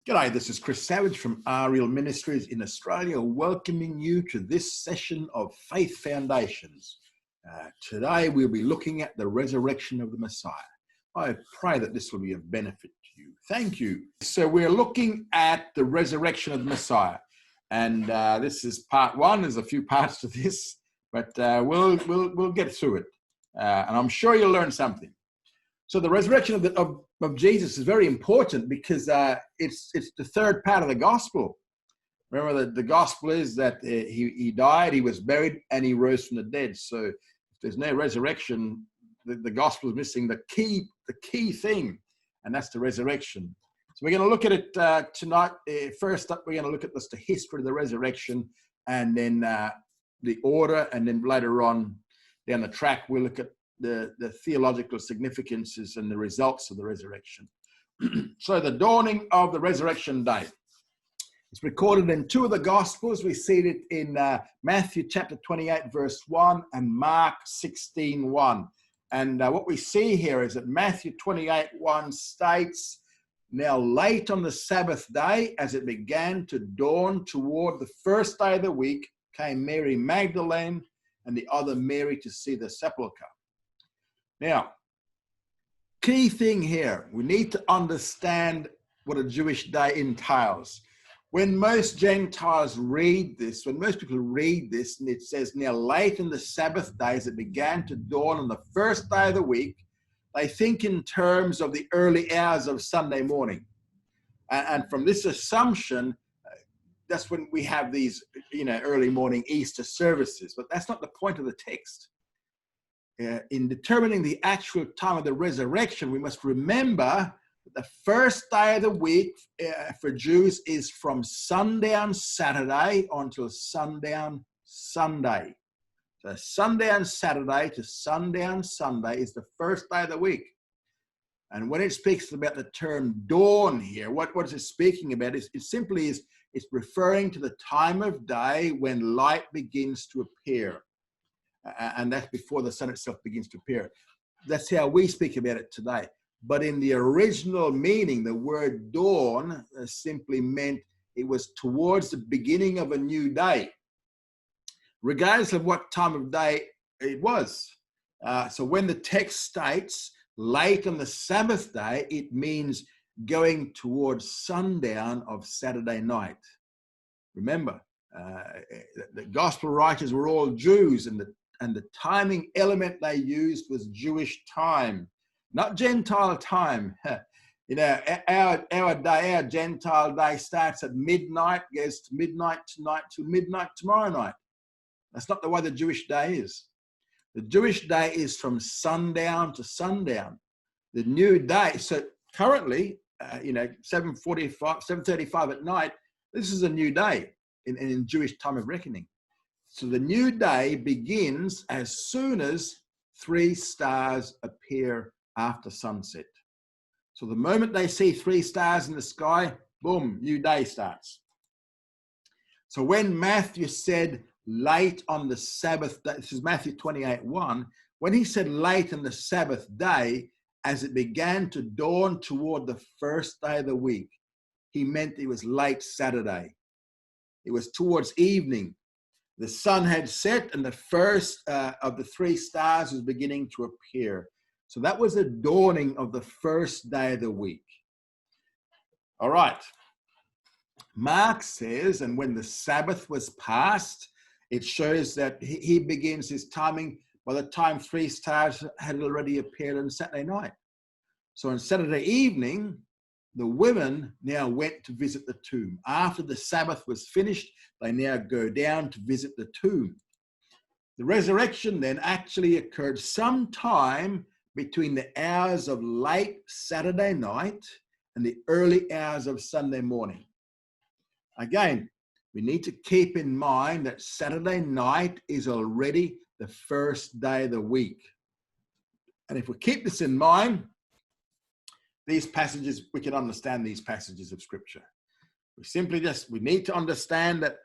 G'day, this is Chris Savage from Ariel Ministries in Australia, welcoming you to this session of Faith Foundations. Today we'll be looking at the resurrection of the Messiah. I pray that this will be of benefit to you. Thank you. So we're looking at the resurrection of the Messiah, and this is part one. There's a few parts to this, but we'll get through it, and I'm sure you'll learn something. So the resurrection of Jesus is very important because it's the third part of the gospel. Remember that the gospel is that he died, he was buried, and he rose from the dead. So if there's no resurrection, the gospel is missing the key thing, and that's the resurrection. So we're going to look at it tonight. First up, we're going to look at the history of the resurrection, and then the order, and then later on down the track, we'll look at the theological significances and the results of the resurrection. So the dawning of the resurrection day. It's recorded in two of the Gospels. We see it in Matthew chapter 28, verse 1 and Mark 16, 1. And what we see here is that Matthew 28, 1 states, "Now late on the Sabbath day, as it began to dawn toward the first day of the week, came Mary Magdalene and the other Mary to see the sepulchre." Now, key thing here, we need to understand what a Jewish day entails. When most Gentiles read this, when most people read this, and it says, "Now late in the Sabbath days, it began to dawn on the first day of the week," they think in terms of the early hours of Sunday morning. And from this assumption, that's when we have these, early morning Easter services. But that's not the point of the text. In determining the actual time of the resurrection, we must remember that the first day of the week for Jews is from sundown Saturday until sundown Sunday. So sundown Saturday to sundown Sunday is the first day of the week. And when it speaks about the term dawn here, what is it speaking about? It's referring to the time of day when light begins to appear. And that's before the sun itself begins to appear. That's how we speak about it today. But in the original meaning, the word dawn simply meant it was towards the beginning of a new day, regardless of what time of day it was. So when the text states late on the Sabbath day, it means going towards sundown of Saturday night. Remember, the gospel writers were all Jews, and the timing element they used was Jewish time, not Gentile time. Our day, our Gentile day starts at midnight, goes to midnight tonight to midnight tomorrow night. That's not the way the Jewish day is. The Jewish day is from sundown to sundown. The new day, so currently, 7:35 at night, this is a new day in Jewish time of reckoning. So the new day begins as soon as 3 stars appear after sunset. So the moment they see 3 stars in the sky, boom, new day starts. So when Matthew said late on the Sabbath day, this is Matthew 28, 1, when he said late on the Sabbath day, as it began to dawn toward the first day of the week, he meant it was late Saturday. It was towards evening. The sun had set and the first of the 3 stars was beginning to appear. So that was the dawning of the first day of the week. All right. Mark says, and when the Sabbath was past, it shows that he begins his timing by the time 3 stars had already appeared on Saturday night. So on Saturday evening, the women now went to visit the tomb. After the Sabbath was finished, they now go down to visit the tomb. The resurrection then actually occurred sometime between the hours of late Saturday night and the early hours of Sunday morning. Again, we need to keep in mind that Saturday night is already the first day of the week. And if we keep this in mind, these passages, we can understand these passages of Scripture. We need to understand that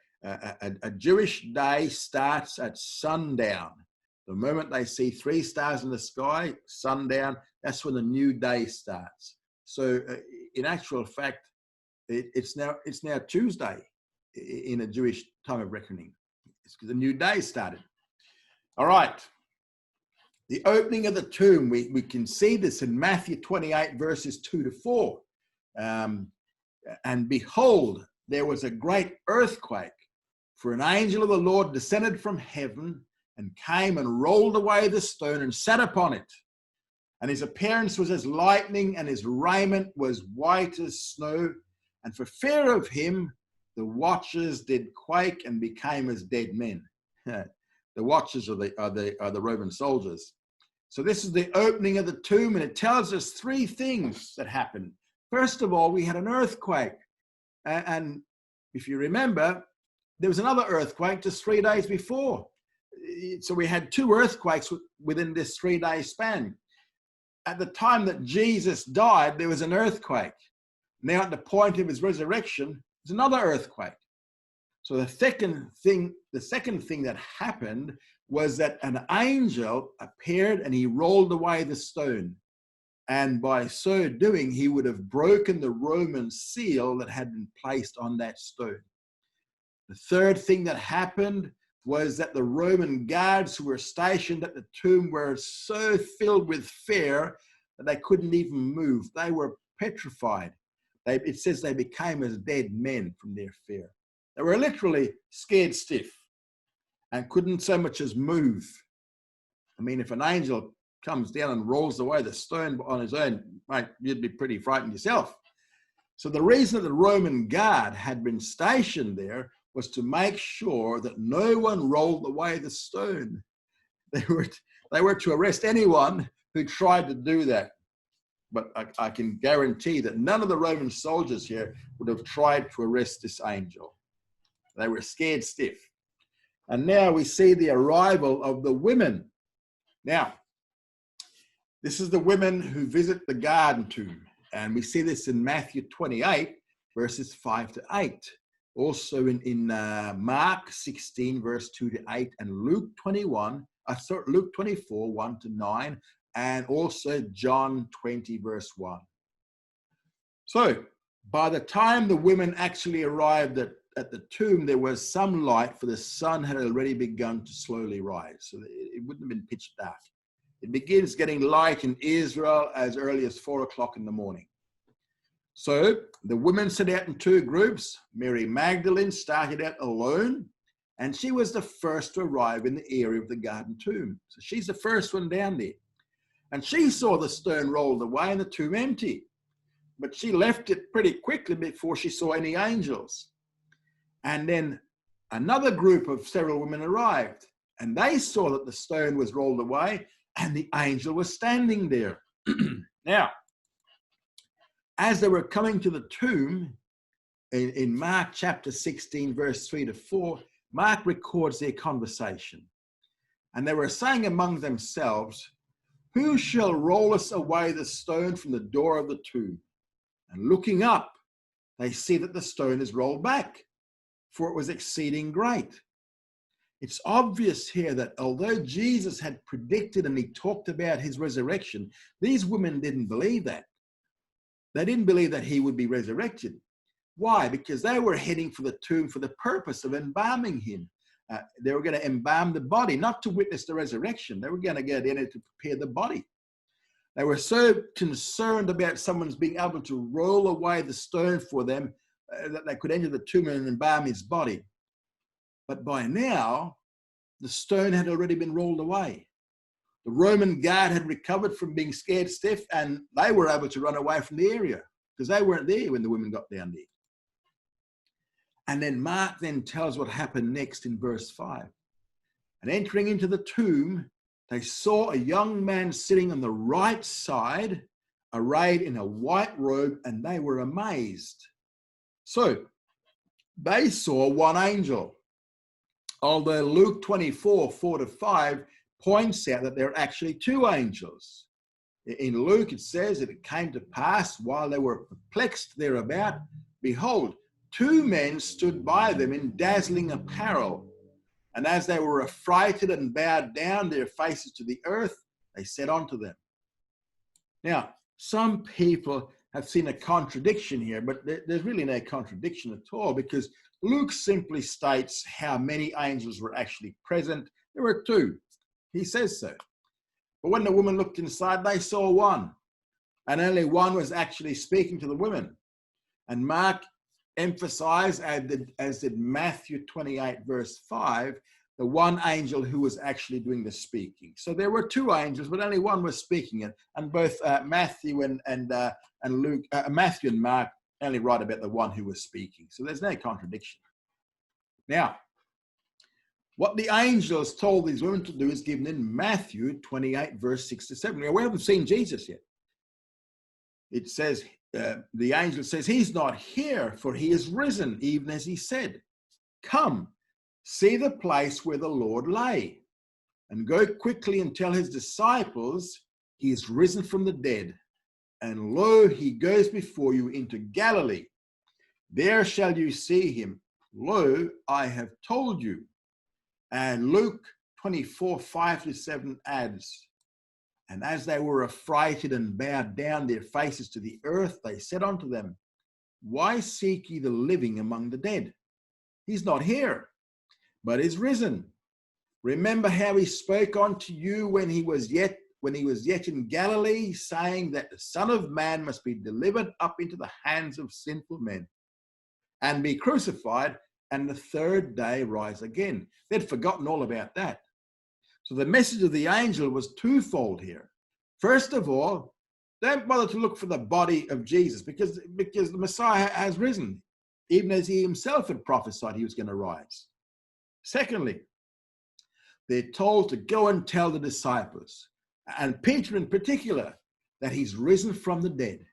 a Jewish day starts at sundown. The moment they see 3 stars in the sky, sundown, that's when the new day starts. So in actual fact, It's now Tuesday in a Jewish time of reckoning. It's because a new day started. All right. The opening of the tomb, we can see this in Matthew 28, verses 2-4. And behold, there was a great earthquake, for an angel of the Lord descended from heaven and came and rolled away the stone and sat upon it. And his appearance was as lightning, and his raiment was white as snow. And for fear of him, the watchers did quake and became as dead men. The watchers are the Roman soldiers. So this is the opening of the tomb, and it tells us three things that happened. First of all, we had an earthquake. And if you remember, there was another earthquake just 3 days before. So we had two earthquakes within this 3-day span. At the time that Jesus died, there was an earthquake. Now at the point of his resurrection, there's another earthquake. So the second thing that happened was that an angel appeared and he rolled away the stone. And by so doing, he would have broken the Roman seal that had been placed on that stone. The third thing that happened was that the Roman guards who were stationed at the tomb were so filled with fear that they couldn't even move. They were petrified. It says they became as dead men from their fear. They were literally scared stiff and couldn't so much as move. I mean, if an angel comes down and rolls away the stone on his own, mate, you'd be pretty frightened yourself. So the reason that the Roman guard had been stationed there was to make sure that no one rolled away the stone. They were to arrest anyone who tried to do that. But I can guarantee that none of the Roman soldiers here would have tried to arrest this angel. They were scared stiff. And now we see the arrival of the women. Now, this is the women who visit the garden tomb. And we see this in Matthew 28, verses 5-8. Also in Mark 16, verse 2-8, and Luke 24, 1-9, and also John 20, verse 1. So by the time the women actually arrived at the tomb, there was some light, for the sun had already begun to slowly rise. So it wouldn't have been pitch dark. It begins getting light in Israel as early as 4 o'clock in the morning. So the women set out in two groups. Mary Magdalene started out alone, and she was the first to arrive in the area of the garden tomb. So she's the first one down there. And she saw the stone rolled away and the tomb empty. But she left it pretty quickly before she saw any angels. And then another group of several women arrived, and they saw that the stone was rolled away and the angel was standing there. Now, as they were coming to the tomb, in Mark chapter 16, verse 3-4, Mark records their conversation. And they were saying among themselves, "Who shall roll us away the stone from the door of the tomb?" And looking up, they see that the stone is rolled back, for it was exceeding great. It's obvious here that although Jesus had predicted and he talked about his resurrection, these women didn't believe that. They didn't believe that he would be resurrected. Why? Because they were heading for the tomb for the purpose of embalming him. They were going to embalm the body, not to witness the resurrection. They were going to go in to prepare the body. They were so concerned about someone's being able to roll away the stone for them that they could enter the tomb and embalm his body. But by now, the stone had already been rolled away. The Roman guard had recovered from being scared stiff, and they were able to run away from the area because they weren't there when the women got down there. And then Mark then tells what happened next in verse 5. And entering into the tomb, they saw a young man sitting on the right side, arrayed in a white robe, and they were amazed. So they saw one angel, although Luke 24, 4-5 points out that there are actually two angels. In Luke, it says that it came to pass while they were perplexed thereabout, behold, two men stood by them in dazzling apparel. And as they were affrighted and bowed down their faces to the earth, they said unto them. Now, some people have seen a contradiction here, but there's really no contradiction at all, because Luke simply states how many angels were actually present. There were two. He says so. But when the woman looked inside, they saw one, and only one was actually speaking to the women. And Mark emphasized, as did Matthew 28, verse 5, the one angel who was actually doing the speaking. So there were two angels, but only one was speaking it. And both Matthew and Luke, Matthew and Mark only write about the one who was speaking. So there's no contradiction. Now, what the angels told these women to do is given in Matthew 28, verse 6 to 7. Now, we haven't seen Jesus yet. It says, the angel says, he's not here, for he is risen, even as he said. Come, see the place where the Lord lay, and go quickly and tell his disciples he is risen from the dead. And lo, he goes before you into Galilee. There shall you see him. Lo, I have told you. And Luke 24, 5 to 7 adds, and as they were affrighted and bowed down their faces to the earth, they said unto them, why seek ye the living among the dead? He's not here, but is risen. Remember how he spoke unto you when he was yet in Galilee, saying that the Son of Man must be delivered up into the hands of sinful men, and be crucified, and the third day rise again. They'd forgotten all about that. So the message of the angel was twofold here. First of all, don't bother to look for the body of Jesus, because the Messiah has risen, even as he himself had prophesied he was going to rise. Secondly, they're told to go and tell the disciples, and Peter in particular, that he's risen from the dead.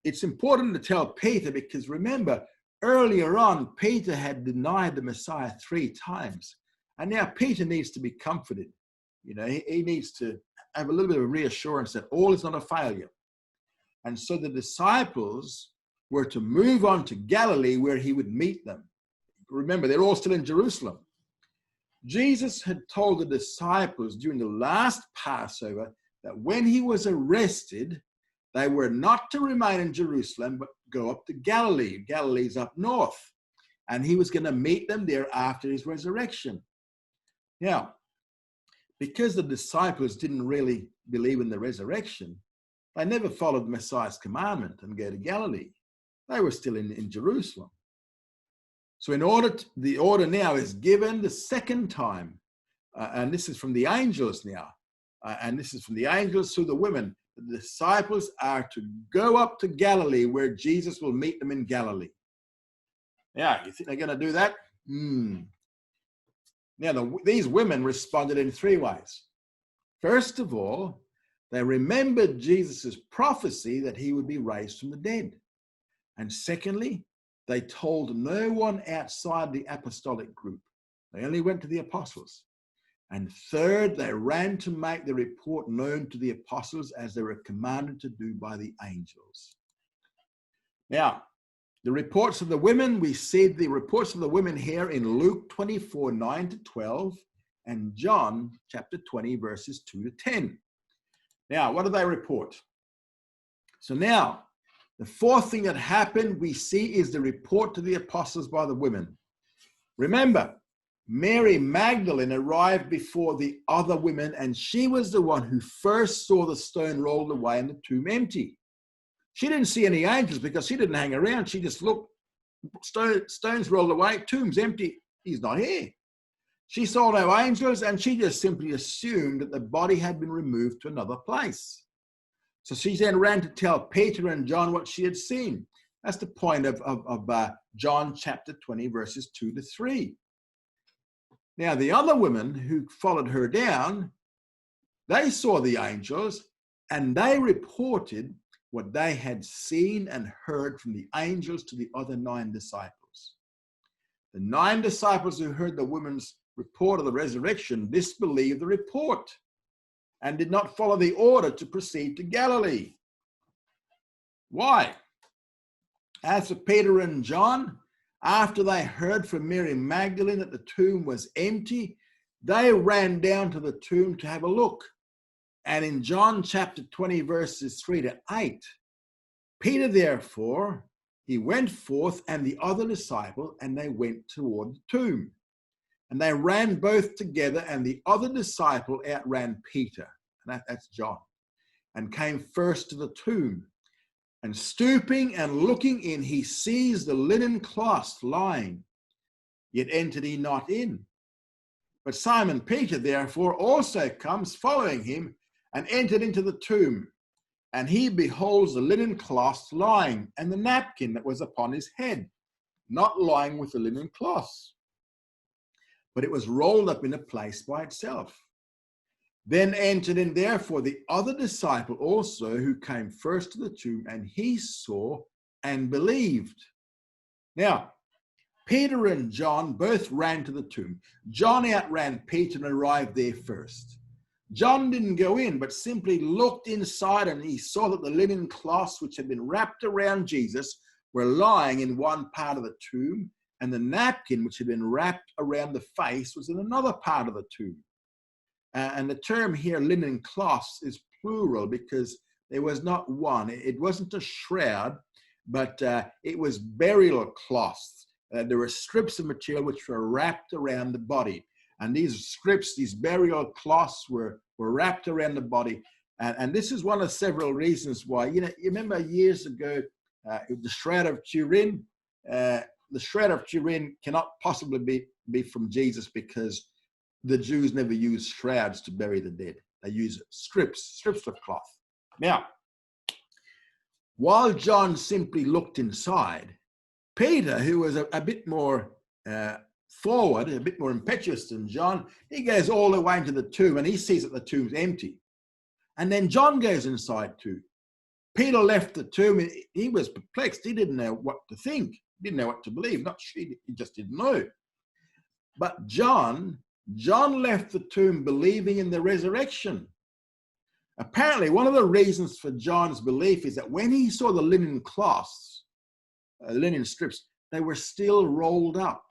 It's important to tell Peter because, remember, earlier on, Peter had denied the Messiah 3 times. And now Peter needs to be comforted. You know, he needs to have a little bit of reassurance that all is not a failure. And so the disciples were to move on to Galilee, where he would meet them. Remember, they're all still in Jerusalem. Jesus had told the disciples during the last Passover that when he was arrested, they were not to remain in Jerusalem, but go up to Galilee. Galilee's up north. And he was going to meet them there after his resurrection. Now, because the disciples didn't really believe in the resurrection, they never followed Messiah's commandment and go to Galilee. They were still in Jerusalem. So the order now is given the second time. And this is from the angels now. And this is from the angels to the women. The disciples are to go up to Galilee, where Jesus will meet them in Galilee. Now, you think they're going to do that? Now, these women responded in 3 ways. First of all, they remembered Jesus' prophecy that he would be raised from the dead. And secondly, they told no one outside the apostolic group. They only went to the apostles. And third, they ran to make the report known to the apostles, as they were commanded to do by the angels. Now, the reports of the women, we see the reports of the women here in Luke 24, 9 to 12, and John chapter 20, verses 2 to 10. Now, what do they report? So now, the fourth thing that happened we see is the report to the apostles by the women. Remember, Mary Magdalene arrived before the other women, and she was the one who first saw the stone rolled away and the tomb empty. She didn't see any angels because she didn't hang around. She just looked, stones rolled away, tomb's empty, he's not here. She saw no angels, and she just simply assumed that the body had been removed to another place. So she then ran to tell Peter and John what she had seen. That's the point of John chapter 20, verses 2 to 3. Now, the other women who followed her down, they saw the angels, and they reported what they had seen and heard from the angels to the other 9 disciples. The 9 disciples who heard the women's report of the resurrection disbelieved the report and did not follow the order to proceed to Galilee. Why? As for Peter and John, after they heard from Mary Magdalene that the tomb was empty, they ran down to the tomb to have a look. And in John chapter 20, verses 3 to 8, Peter, therefore, he went forth and the other disciple, and they went toward the tomb. And they ran both together, and the other disciple outran Peter, and that's John, and came first to the tomb. And stooping and looking in, he sees the linen cloth lying, yet entered he not in. But Simon Peter, therefore, also comes following him, and entered into the tomb. And he beholds the linen cloth lying, and the napkin that was upon his head, not lying with the linen cloth, but it was rolled up in a place by itself. Then entered in therefore the other disciple also, who came first to the tomb, and he saw and believed. Now, Peter and John both ran to the tomb. John outran Peter and arrived there first. John didn't go in, but simply looked inside, and he saw that the linen cloths which had been wrapped around Jesus were lying in one part of the tomb, and the napkin which had been wrapped around the face was in another part of the tomb. And the term here, linen cloths, is plural because there was not one. It wasn't a shroud, but it was burial cloths. There were strips of material which were wrapped around the body. And these strips, these burial cloths were wrapped around the body. And this is one of several reasons why. You remember years ago, the Shroud of Turin? The Shroud of Turin cannot possibly be from Jesus because the Jews never used shrouds to bury the dead. They used strips of cloth. Now, while John simply looked inside, Peter, who was a bit more forward, a bit more impetuous than John, he goes all the way into the tomb, and he sees that the tomb's empty. And then John goes inside too. Peter left the tomb, and he was perplexed. He didn't know what to think. He didn't know what to believe. He just didn't know. But John left the tomb believing in the resurrection. Apparently, one of the reasons for John's belief is that when he saw the linen cloths, linen strips, they were still rolled up,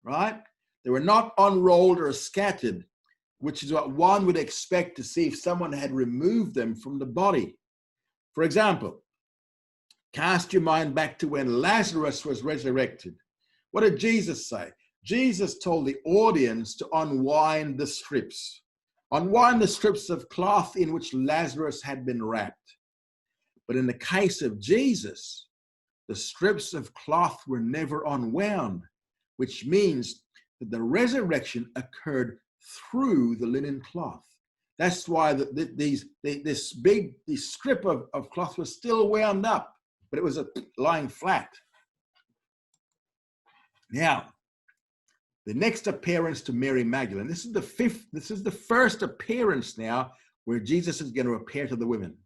right? They were not unrolled or scattered, which is what one would expect to see if someone had removed them from the body. For example, cast your mind back to when Lazarus was resurrected. What did Jesus say? Jesus told the audience to unwind the strips of cloth in which Lazarus had been wrapped. But in the case of Jesus, the strips of cloth were never unwound, which means that the resurrection occurred through the linen cloth. That's why this strip of cloth was still wound up, but it was lying flat. Now, the next appearance to Mary Magdalene. This is the first appearance now where Jesus is going to appear to the women.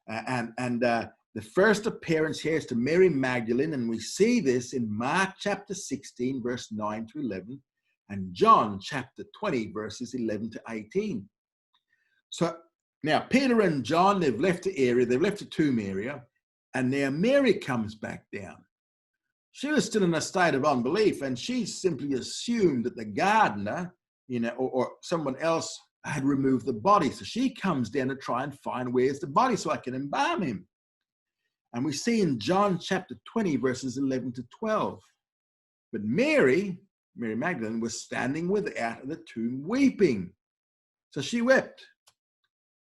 The first appearance here is to Mary Magdalene, and we see this in Mark chapter 16, verse 9 to 11, and John chapter 20, verses 11 to 18. So now Peter and John, they've left the tomb area, and now Mary comes back down. She was still in a state of unbelief, and she simply assumed that the gardener, or someone else had removed the body. So she comes down to try and find where's the body so I can embalm him. And we see in John chapter 20, verses 11 to 12. But Mary Magdalene, was standing without the tomb weeping. So she wept.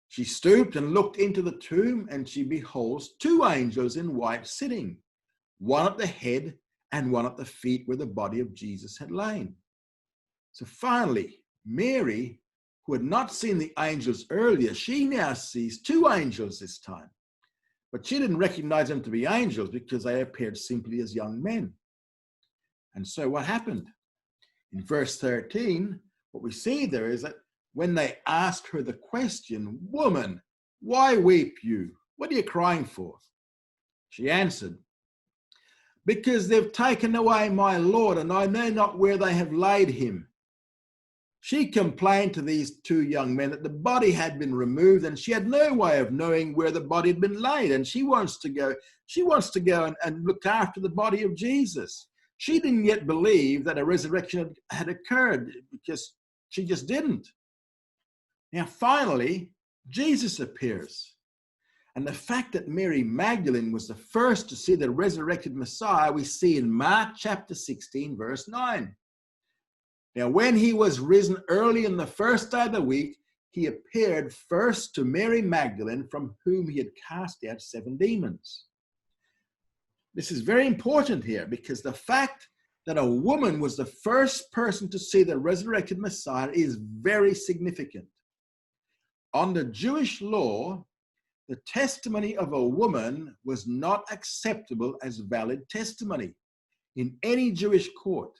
She stooped and looked into the tomb, and she beholds two angels in white sitting, one at the head and one at the feet where the body of Jesus had lain. So finally, Mary, who had not seen the angels earlier, she now sees two angels this time. But she didn't recognize them to be angels because they appeared simply as young men. And so what happened? In verse 13, what we see there is that when they asked her the question, "Woman, why weep you? What are you crying for?" She answered, "Because they've taken away my Lord, and I know not where they have laid him." She complained to these two young men that the body had been removed, and she had no way of knowing where the body had been laid. And she wants to go and look after the body of Jesus. She didn't yet believe that a resurrection had occurred because she just didn't. Now, finally, Jesus appears. And the fact that Mary Magdalene was the first to see the resurrected Messiah, we see in Mark chapter 16, verse 9. Now, when he was risen early in the first day of the week, he appeared first to Mary Magdalene, from whom he had cast out 7 demons. This is very important here, because the fact that a woman was the first person to see the resurrected Messiah is very significant. Under Jewish law, the testimony of a woman was not acceptable as valid testimony in any Jewish court.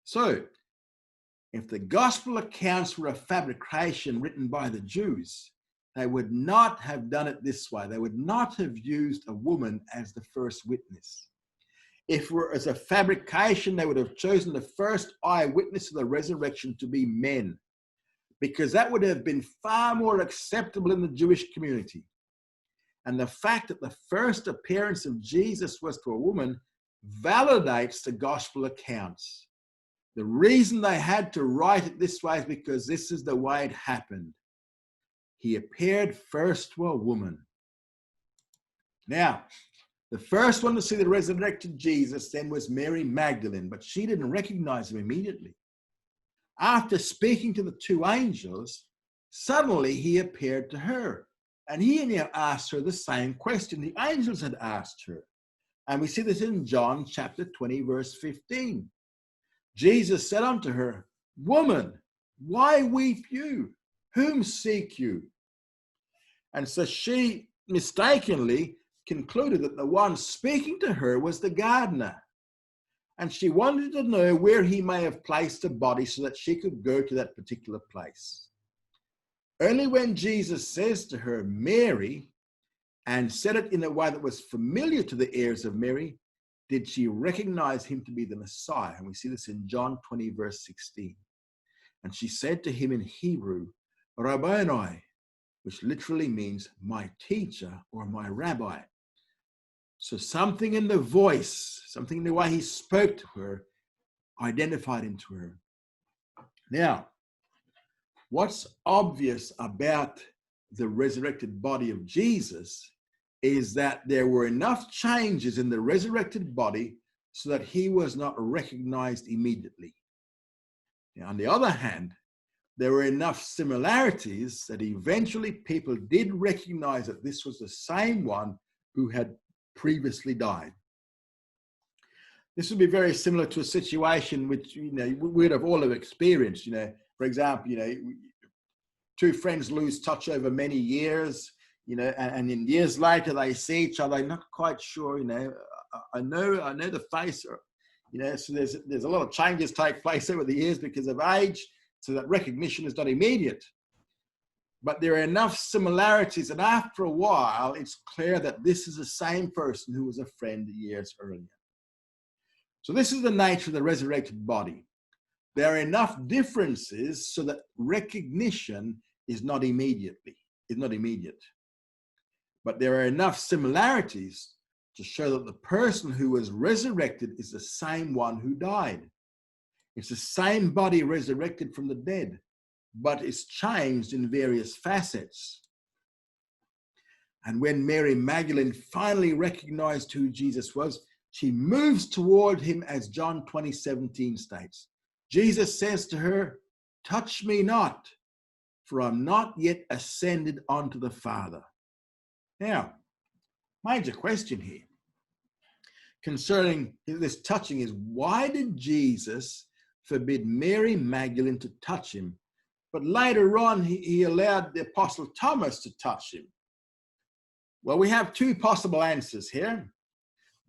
So, if the gospel accounts were a fabrication written by the Jews, they would not have done it this way. They would not have used a woman as the first witness. If it were as a fabrication, they would have chosen the first eyewitness of the resurrection to be men, because that would have been far more acceptable in the Jewish community. And the fact that the first appearance of Jesus was to a woman validates the gospel accounts. The reason they had to write it this way is because this is the way it happened. He appeared first to a woman. Now, the first one to see the resurrected Jesus then was Mary Magdalene, but she didn't recognize him immediately. After speaking to the 2 angels, suddenly he appeared to her. And he now asked her the same question the angels had asked her. And we see this in John chapter 20, verse 15. Jesus said unto her, "Woman, why weep you? Whom seek you?" And so she mistakenly concluded that the one speaking to her was the gardener. And she wanted to know where he may have placed a body so that she could go to that particular place. Only when Jesus says to her, "Mary," and said it in a way that was familiar to the ears of Mary, did she recognize him to be the Messiah. And we see this in John 20, verse 16. And she said to him in Hebrew, "Rabboni," which literally means my teacher or my rabbi. So something in the voice, something in the way he spoke to her, identified him to her. Now, what's obvious about the resurrected body of Jesus is that there were enough changes in the resurrected body so that he was not recognized immediately. Now, on the other hand, there were enough similarities that eventually people did recognize that this was the same one who had previously died. This would be very similar to a situation which, we'd have all have experienced. For example, 2 friends lose touch over many years, and in years later they see each other, not quite sure, I know the face, so there's a lot of changes take place over the years because of age, so that recognition is not immediate. But there are enough similarities that after a while, it's clear that this is the same person who was a friend years earlier. So this is the nature of the resurrected body. There are enough differences so that recognition is not immediate. But there are enough similarities to show that the person who was resurrected is the same one who died. It's the same body resurrected from the dead, but it's changed in various facets. And when Mary Magdalene finally recognized who Jesus was, she moves toward him, as John 20:17 states. Jesus says to her, "Touch me not, for I'm not yet ascended unto the Father." Now, major question here concerning this touching is, why did Jesus forbid Mary Magdalene to touch him, but later on he allowed the Apostle Thomas to touch him? Well, we have 2 possible answers here.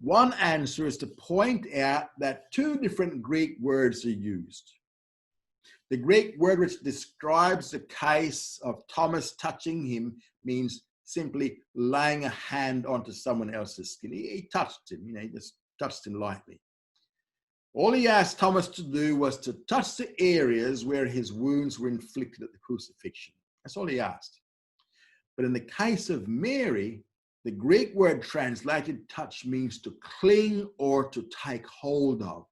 One answer is to point out that 2 different Greek words are used. The Greek word which describes the case of Thomas touching him means simply laying a hand onto someone else's skin. He touched him, he just touched him lightly. All he asked Thomas to do was to touch the areas where his wounds were inflicted at the crucifixion. That's all he asked. But in the case of Mary, the Greek word translated touch means to cling or to take hold of.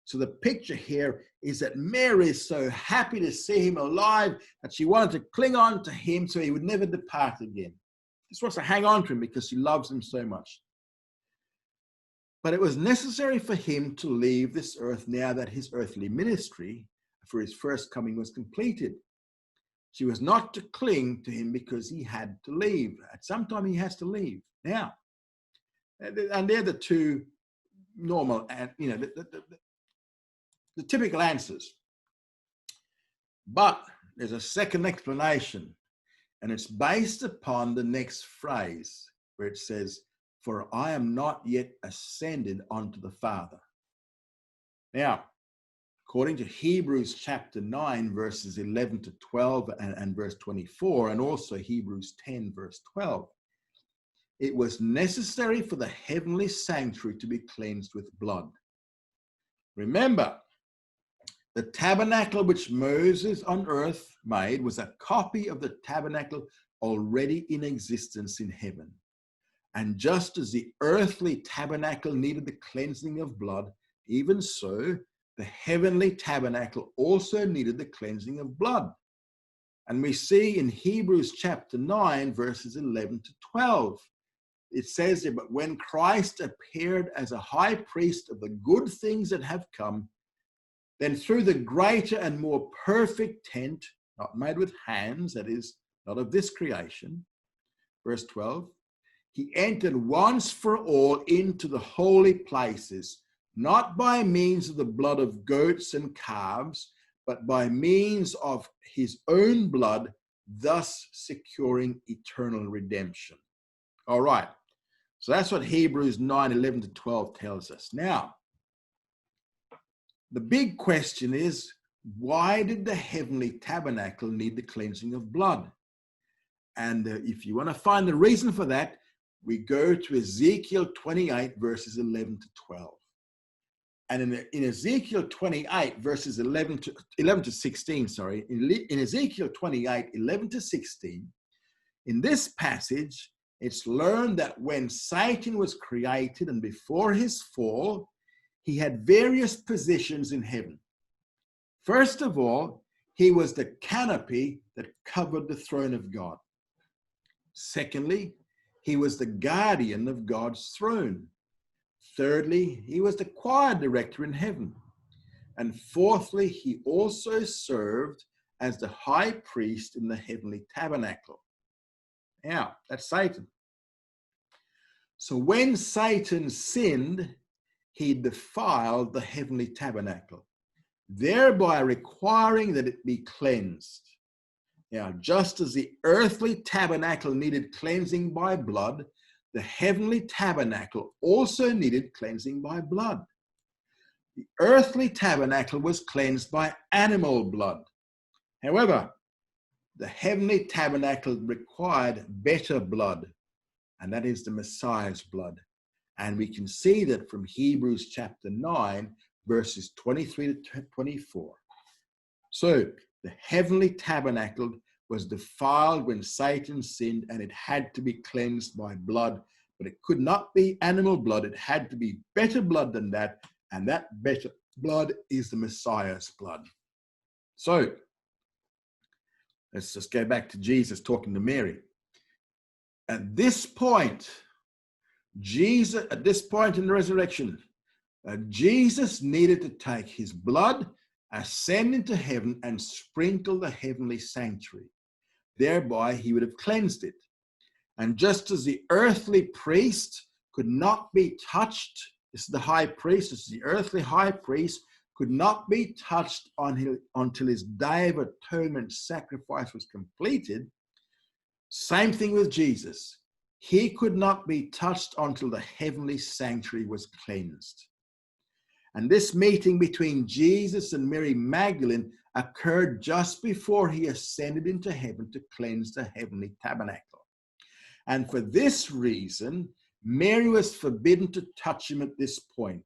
So the picture here is that Mary is so happy to see him alive that she wanted to cling on to him so he would never depart again. Just wants to hang on to him because he loves him so much. But it was necessary for him to leave this earth now that his earthly ministry for his first coming was completed. She was not to cling to him because he had to leave. At some time he has to leave. Now, and they're the two normal, the typical answers. But there's a second explanation, and it's based upon the next phrase where it says, "For I am not yet ascended unto the Father." Now, according to Hebrews chapter 9, verses 11 to 12 and verse 24, and also Hebrews 10, verse 12, it was necessary for the heavenly sanctuary to be cleansed with blood. Remember, the tabernacle which Moses on earth made was a copy of the tabernacle already in existence in heaven. And just as the earthly tabernacle needed the cleansing of blood, even so, the heavenly tabernacle also needed the cleansing of blood. And we see in Hebrews chapter 9, verses 11 to 12, it says there, "But when Christ appeared as a high priest of the good things that have come, then through the greater and more perfect tent, not made with hands, that is, not of this creation," verse 12, "he entered once for all into the holy places, not by means of the blood of goats and calves, but by means of his own blood, thus securing eternal redemption." All right. So that's what Hebrews 9, 11 to 12 tells us. Now, the big question is, why did the heavenly tabernacle need the cleansing of blood? And if you want to find the reason for that, we go to Ezekiel 28, verses 11 to 12. And in Ezekiel 28, verses 11 to 16, in Ezekiel 28, 11 to 16, in this passage, it's learned that when Satan was created and before his fall, he had various positions in heaven. First of all, he was the canopy that covered the throne of God. Secondly, he was the guardian of God's throne. Thirdly, he was the choir director in heaven. And fourthly, he also served as the high priest in the heavenly tabernacle. Now, that's Satan. So when Satan sinned, he defiled the heavenly tabernacle, thereby requiring that it be cleansed. Now, just as the earthly tabernacle needed cleansing by blood, the heavenly tabernacle also needed cleansing by blood. The earthly tabernacle was cleansed by animal blood. However, the heavenly tabernacle required better blood, and that is the Messiah's blood. And we can see that from Hebrews chapter 9, verses 23 to 24. So the heavenly tabernacle was defiled when Satan sinned, and it had to be cleansed by blood. But it could not be animal blood. It had to be better blood than that. And that better blood is the Messiah's blood. So let's just go back to Jesus talking to Mary. At this point in the resurrection, Jesus needed to take his blood, ascend into heaven, and sprinkle the heavenly sanctuary. Thereby, he would have cleansed it. And just as the earthly priest could not be touched, this is the high priest, this is the earthly high priest, could not be touched until his day of atonement sacrifice was completed. Same thing with Jesus. He could not be touched until the heavenly sanctuary was cleansed. And this meeting between Jesus and Mary Magdalene occurred just before he ascended into heaven to cleanse the heavenly tabernacle. And for this reason, Mary was forbidden to touch him at this point,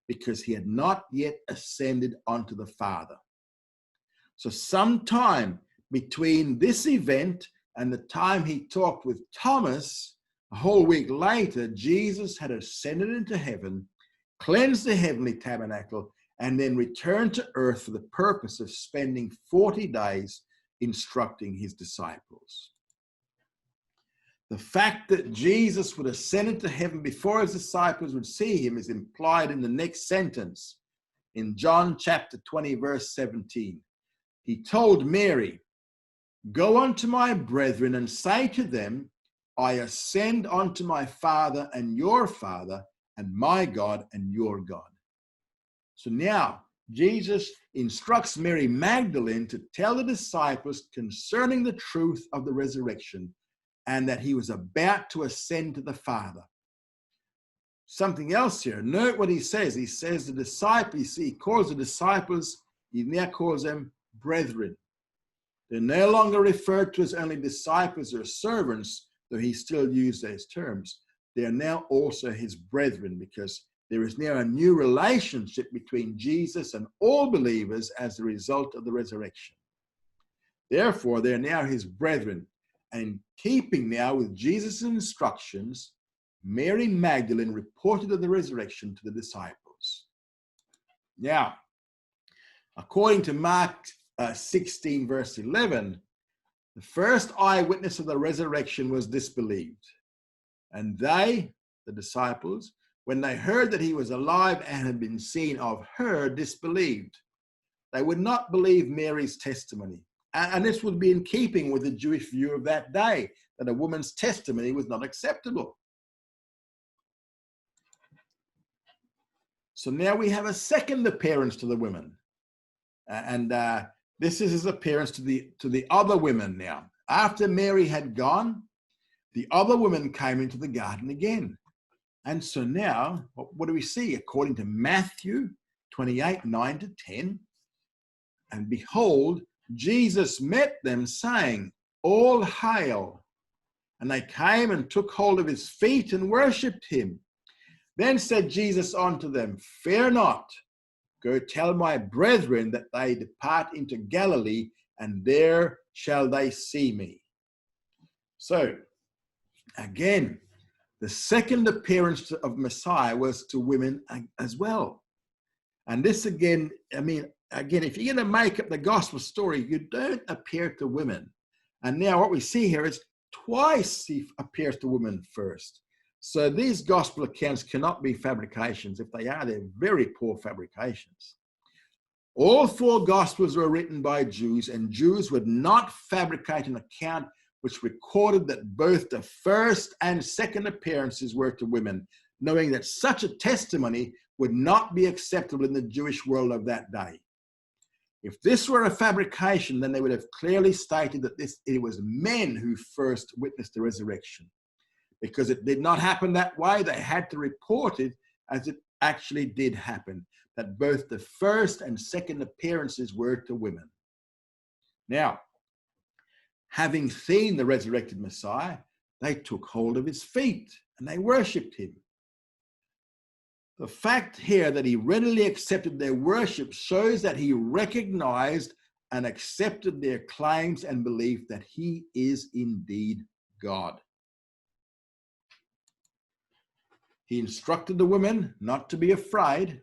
because he had not yet ascended unto the Father. So sometime between this event and the time he talked with Thomas, a whole week later, Jesus had ascended into heaven, cleansed the heavenly tabernacle, and then returned to earth for the purpose of spending 40 days instructing his disciples. The fact that Jesus would ascend into heaven before his disciples would see him is implied in the next sentence in John chapter 20, verse 17. He told Mary, "Go unto my brethren and say to them, I ascend unto my Father and your Father, and my God and your God." So now Jesus instructs Mary Magdalene to tell the disciples concerning the truth of the resurrection and that he was about to ascend to the Father. Something else here. Note what he says. He says the disciples, he calls the disciples, he now calls them brethren. They're no longer referred to as only disciples or servants, though he still used those terms. They are now also his brethren, because there is now a new relationship between Jesus and all believers as a result of the resurrection. Therefore, they are now his brethren. And keeping now with Jesus' instructions, Mary Magdalene reported of the resurrection to the disciples. Now, according to Mark 16, verse 11, the first eyewitness of the resurrection was disbelieved. And they, the disciples, when they heard that he was alive and had been seen of her, disbelieved. They would not believe Mary's testimony. And this would be in keeping with the Jewish view of that day, that a woman's testimony was not acceptable. So now we have a second appearance to the women. And this is his appearance to the other women now. After Mary had gone, the other women came into the garden again. And so now, what do we see? According to Matthew 28, 9 to 10, and behold, Jesus met them, saying, "All hail." And they came and took hold of his feet and worshipped him. Then said Jesus unto them, "Fear not. Go tell my brethren that they depart into Galilee, and there shall they see me." So, again, the second appearance of Messiah was to women as well. And this again, if you're going to make up the gospel story, you don't appear to women. And now what we see here is twice he appears to women first. So these gospel accounts cannot be fabrications. If they are, they're very poor fabrications. All four gospels were written by Jews, and Jews would not fabricate an account which recorded that both the first and second appearances were to women, knowing that such a testimony would not be acceptable in the Jewish world of that day. If this were a fabrication, then they would have clearly stated that it was men who first witnessed the resurrection. Because it did not happen that way, they had to report it as it actually did happen, that both the first and second appearances were to women. Now, having seen the resurrected Messiah, they took hold of his feet and they worshipped him. The fact here that he readily accepted their worship shows that he recognized and accepted their claims and belief that he is indeed God. He instructed the women not to be afraid.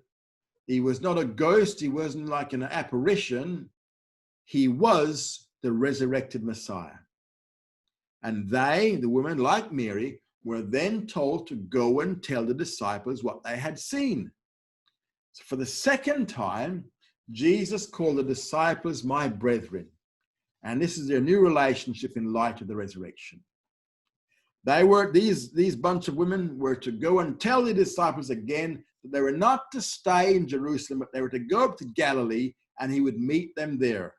He was not a ghost. He wasn't like an apparition. He was the resurrected Messiah. And they, the women like Mary, were then told to go and tell the disciples what they had seen. So for the second time, Jesus called the disciples my brethren. And this is their new relationship in light of the resurrection. They were, these bunch of women were to go and tell the disciples again that they were not to stay in Jerusalem, but they were to go up to Galilee and he would meet them there.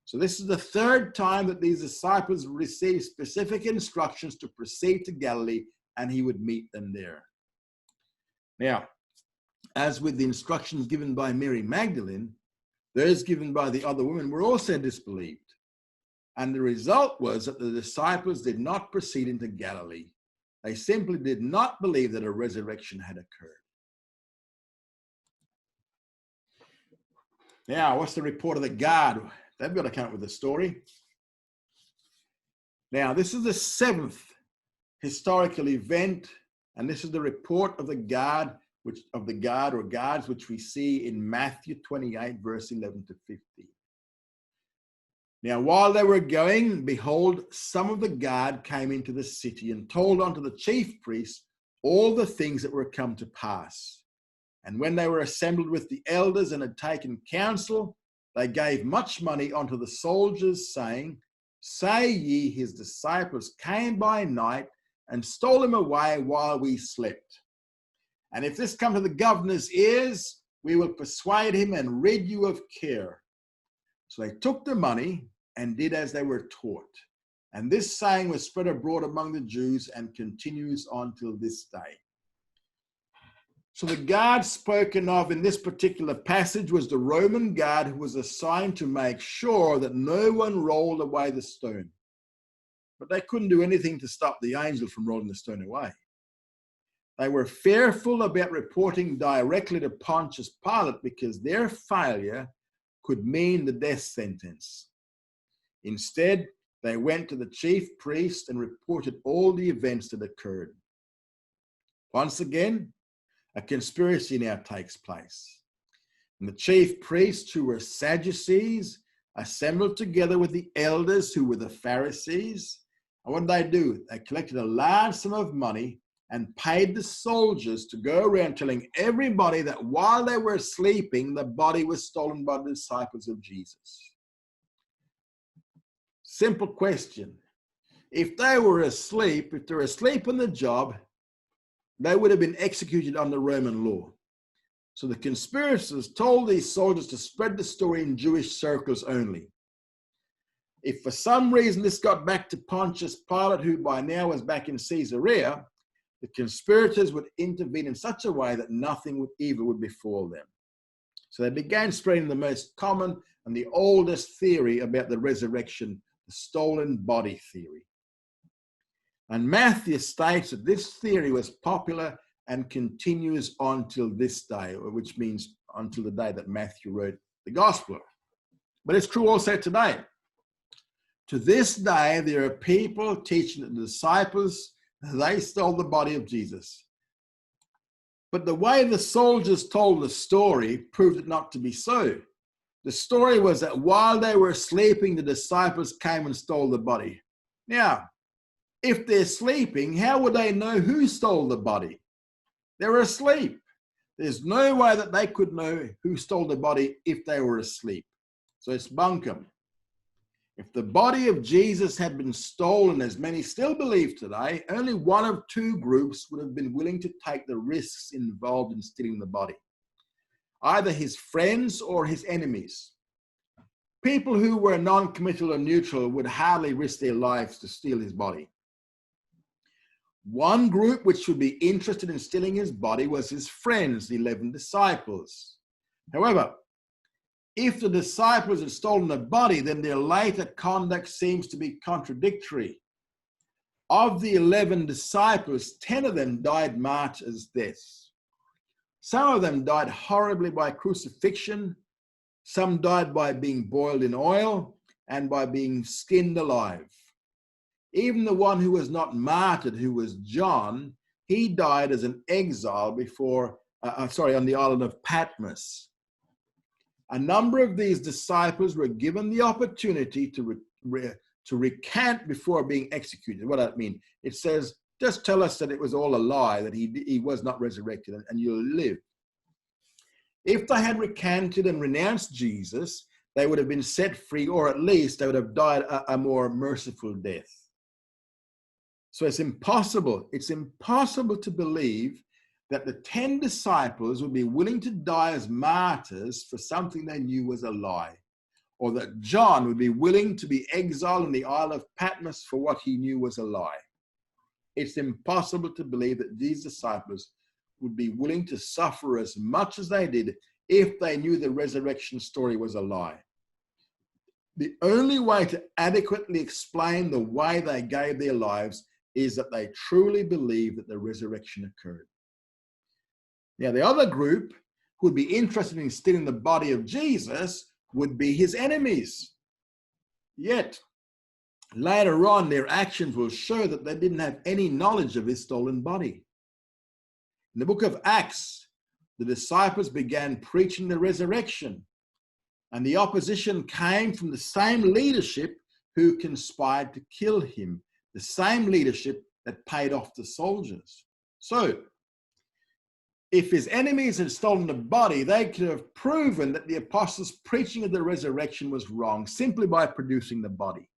So this is the third time that these disciples received specific instructions to proceed to Galilee and he would meet them there. Now, as with the instructions given by Mary Magdalene, those given by the other women were also disbelieved. And the result was that the disciples did not proceed into Galilee. They simply did not believe that a resurrection had occurred. Now, what's the report of the guard? They've got to come up with a story. Now, this is the seventh historical event, and this is the report of the guard, guards, which we see in Matthew 28, verse 11 to 15. Now, while they were going, behold, some of the guard came into the city and told unto the chief priests all the things that were come to pass. And when they were assembled with the elders and had taken counsel, they gave much money unto the soldiers, saying, Say ye, his disciples came by night and stole him away while we slept. And if this come to the governor's ears, we will persuade him and rid you of care. So they took the money and did as they were taught. And this saying was spread abroad among the Jews and continues on till this day. So the guard spoken of in this particular passage was the Roman guard who was assigned to make sure that no one rolled away the stone. But they couldn't do anything to stop the angel from rolling the stone away. They were fearful about reporting directly to Pontius Pilate because their failure could mean the death sentence. Instead, they went to the chief priest and reported all the events that occurred. Once again, a conspiracy now takes place. And the chief priests, who were Sadducees, assembled together with the elders, who were the Pharisees. And what did they do? They collected a large sum of money and paid the soldiers to go around telling everybody that while they were sleeping, the body was stolen by the disciples of Jesus. Simple question. If they were asleep, if they're asleep on the job, they would have been executed under Roman law. So the conspirators told these soldiers to spread the story in Jewish circles only. If for some reason this got back to Pontius Pilate, who by now was back in Caesarea, the conspirators would intervene in such a way that nothing evil would befall them. So they began spreading the most common and the oldest theory about the resurrection, the stolen body theory. And Matthew states that this theory was popular and continues on till this day, which means until the day that Matthew wrote the gospel. But it's true also today. To this day, there are people teaching that the disciples, they stole the body of Jesus. But the way the soldiers told the story proved it not to be so. The story was that while they were sleeping, the disciples came and stole the body. Now, if they're sleeping, how would they know who stole the body? They were asleep. There's no way that they could know who stole the body if they were asleep. So it's bunkum. If the body of Jesus had been stolen, as many still believe today, only one of two groups would have been willing to take the risks involved in stealing the body. Either his friends or his enemies. People who were non-committal or neutral would hardly risk their lives to steal his body. One group which would be interested in stealing his body was his friends, the 11 disciples. However, if the disciples had stolen the body, then their later conduct seems to be contradictory. Of the 11 disciples, 10 of them died martyrs' deaths. Some of them died horribly by crucifixion. Some died by being boiled in oil and by being skinned alive. Even the one who was not martyred, who was John, he died as an exile on the island of Patmos. A number of these disciples were given the opportunity to recant before being executed. What does that mean? It says, just tell us that it was all a lie, that he was not resurrected, and you'll live. If they had recanted and renounced Jesus, they would have been set free, or at least they would have died a more merciful death. So it's impossible to believe that the 10 disciples would be willing to die as martyrs for something they knew was a lie, or that John would be willing to be exiled in the Isle of Patmos for what he knew was a lie. It's impossible to believe that these disciples would be willing to suffer as much as they did if they knew the resurrection story was a lie. The only way to adequately explain the way they gave their lives is that they truly believe that the resurrection occurred. Now, the other group who would be interested in stealing the body of Jesus would be his enemies. Yet, later on, their actions will show that they didn't have any knowledge of his stolen body. In the book of Acts, the disciples began preaching the resurrection. And the opposition came from the same leadership who conspired to kill him, the same leadership that paid off the soldiers. So, if his enemies had stolen the body, they could have proven that the apostles' preaching of the resurrection was wrong simply by producing the body.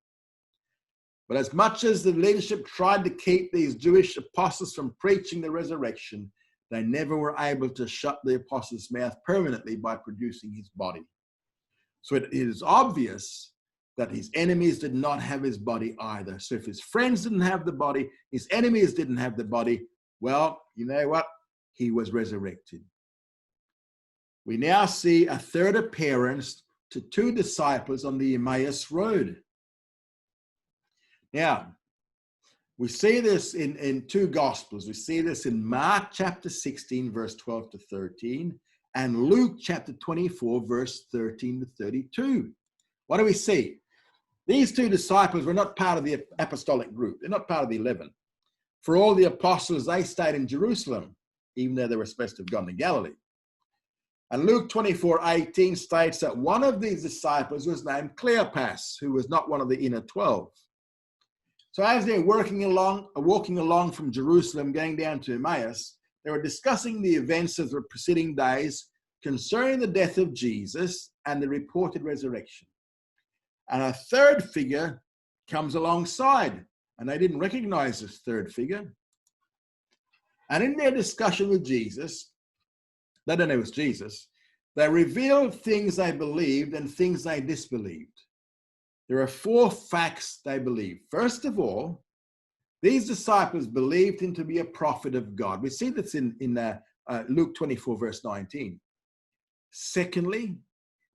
But as much as the leadership tried to keep these Jewish apostles from preaching the resurrection, they never were able to shut the apostles' mouth permanently by producing his body. So it is obvious that his enemies did not have his body either. So if his friends didn't have the body, his enemies didn't have the body, well, you know what? He was resurrected. We now see a third appearance to two disciples on the Emmaus Road. Now, we see this in two Gospels. We see this in Mark chapter 16, verse 12 to 13, and Luke chapter 24, verse 13 to 32. What do we see? These two disciples were not part of the apostolic group. They're not part of the 11. For all the apostles, they stayed in Jerusalem, even though they were supposed to have gone to Galilee. And Luke 24:18 states that one of these disciples was named Cleopas, who was not one of the inner 12. So as they're walking along from Jerusalem, going down to Emmaus, they were discussing the events of the preceding days concerning the death of Jesus and the reported resurrection. And a third figure comes alongside, and they didn't recognize this third figure. And in their discussion with Jesus, they don't know it was Jesus, they revealed things they believed and things they disbelieved. There are four facts they believed. First of all, these disciples believed him to be a prophet of God. We see this in Luke 24, verse 19. Secondly,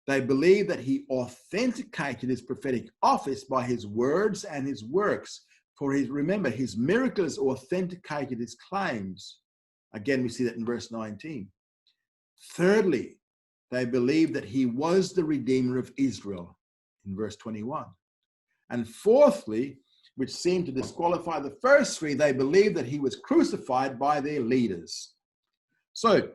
they believed that he authenticated his prophetic office by his words and his works. For remember, his miracles authenticated his claims. Again, we see that in verse 19. Thirdly, they believed that he was the Redeemer of Israel in verse 21. And fourthly, which seemed to disqualify the first three, they believed that he was crucified by their leaders. So,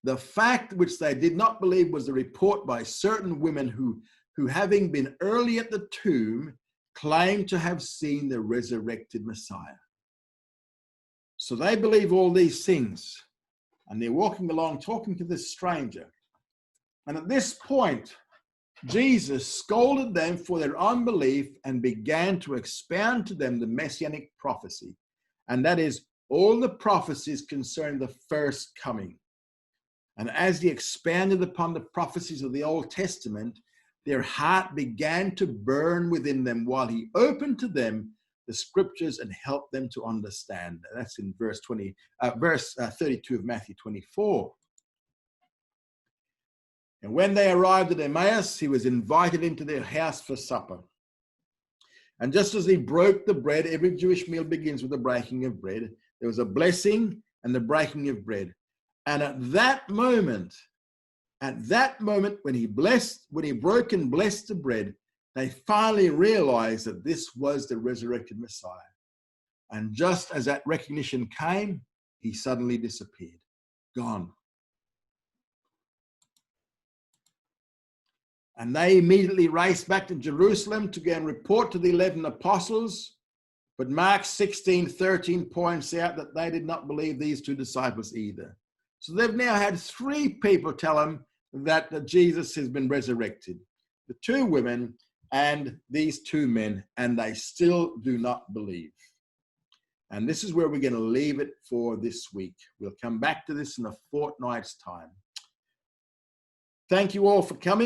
the fact which they did not believe was the report by certain women who having been early at the tomb, claimed to have seen the resurrected Messiah. So they believe all these things, and they're walking along talking to this stranger. And at this point, Jesus scolded them for their unbelief and began to expound to them the messianic prophecy. And that is all the prophecies concerning the first coming. And as he expanded upon the prophecies of the Old Testament, their heart began to burn within them while he opened to them the scriptures and helped them to understand. That's in verse 32 of Matthew 24. And when they arrived at Emmaus, he was invited into their house for supper. And just as he broke the bread, every Jewish meal begins with the breaking of bread. There was a blessing and the breaking of bread. And at that moment, when he broke and blessed the bread, they finally realized that this was the resurrected Messiah. And just as that recognition came, he suddenly disappeared, gone. And they immediately raced back to Jerusalem to go and report to the 11 apostles. But Mark 16:13 points out that they did not believe these two disciples either. So they've now had three people tell them that Jesus has been resurrected. The two women and these two men, and they still do not believe. And this is where we're going to leave it for this week. We'll come back to this in a fortnight's time. Thank you all for coming.